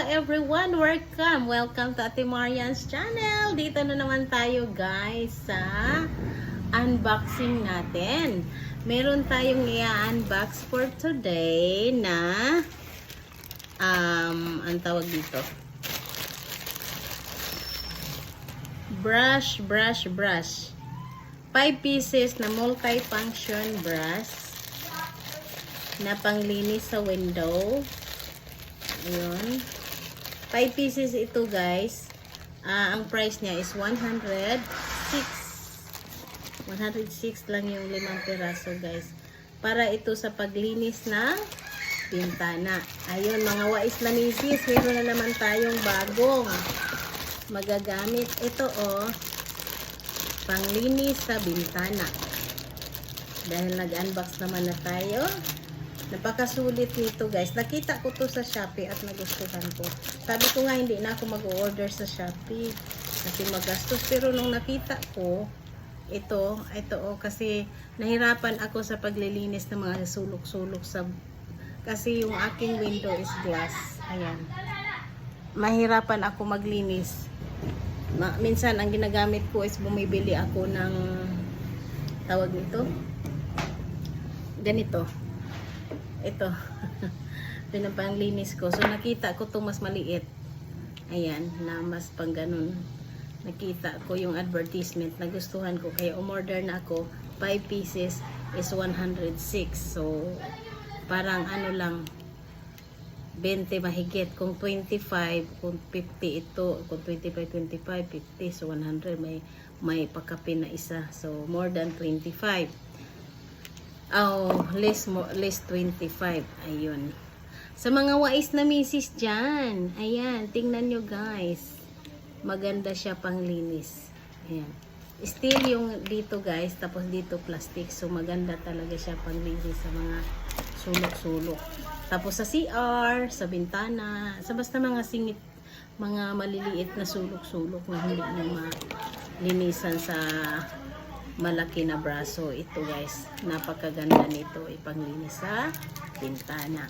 everyone! Welcome to Ate Marian's channel. Dito na naman tayo guys sa unboxing natin. Meron tayong i-unbox for today na ang tawag dito. Brush. 5 pieces na multi-function brush na panglinis sa window. Ayun. 5 pieces ito guys. Ang price niya is 106. 106 lang yung 5 piraso guys. Para ito sa paglinis ng bintana. Ayun mga wais na misis. Meron na naman tayong bagong magagamit. Ito panglinis sa bintana. Dahil nag-unbox naman na tayo. Napakasulit nito guys. Nakita ko to sa Shopee at nagustuhan ko. Sabi ko nga hindi na ako mag-order sa Shopee kasi magastos. Pero nung nakita ko ito kasi nahirapan ako sa paglilinis ng mga sulok-sulok sa kasi yung aking window is glass. Ayan. Mahirapan ako maglinis. Minsan ang ginagamit ko is bumibili ako ng tawag nito. Ganito. Ito. Pinapanglinis ko. So nakita ko itong mas maliit. Ayan, na mas pang ganun. Nakita ko yung advertisement. Nagustuhan ko. Kaya umorder na ako. 5 pieces is 106. So parang ano lang 20 mahigit. Kung 25, kung 50 ito. Kung 25, 50. So 100 may pakapin na isa. So more than 25. Less 25. Ayun. Sa mga wais na misis dyan. Ayan. Tingnan nyo guys. Maganda siya panglinis. Ayan. Still yung dito guys. Tapos dito plastic. So maganda talaga siya panglinis sa mga sulok-sulok. Tapos sa CR. Sa bintana. Sa basta mga singit. Mga maliliit na sulok-sulok na hindi nyo malinisan sa malaki na braso. Ito guys, napakaganda nito ipanglinis sa bintana.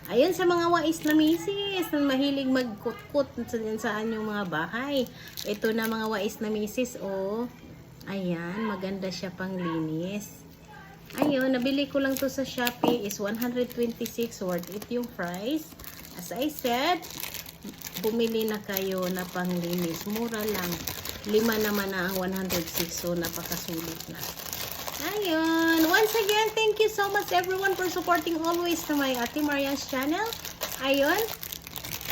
Ayun sa mga wais na misis na mahilig magkutkut saan yung mga bahay. Ito na mga wais na misis ayan, maganda siya panglinis. Ayun, nabili ko lang to sa Shopee is 126 worth it yung price. As I said, bumili na kayo na panglinis. Mura lang. 5 naman na ang 106. So, napakasulit na. Ayun. Once again, thank you so much everyone for supporting always to my Ate Marian's channel. Ayun.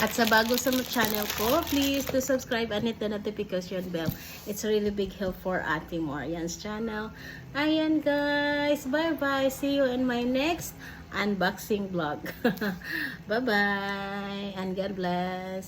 At sa bago sa channel ko, please to subscribe and hit the notification bell. It's really big help for Ate Marian's channel. Ayun guys. Bye-bye. See you in my next unboxing vlog. Bye-bye. And God bless.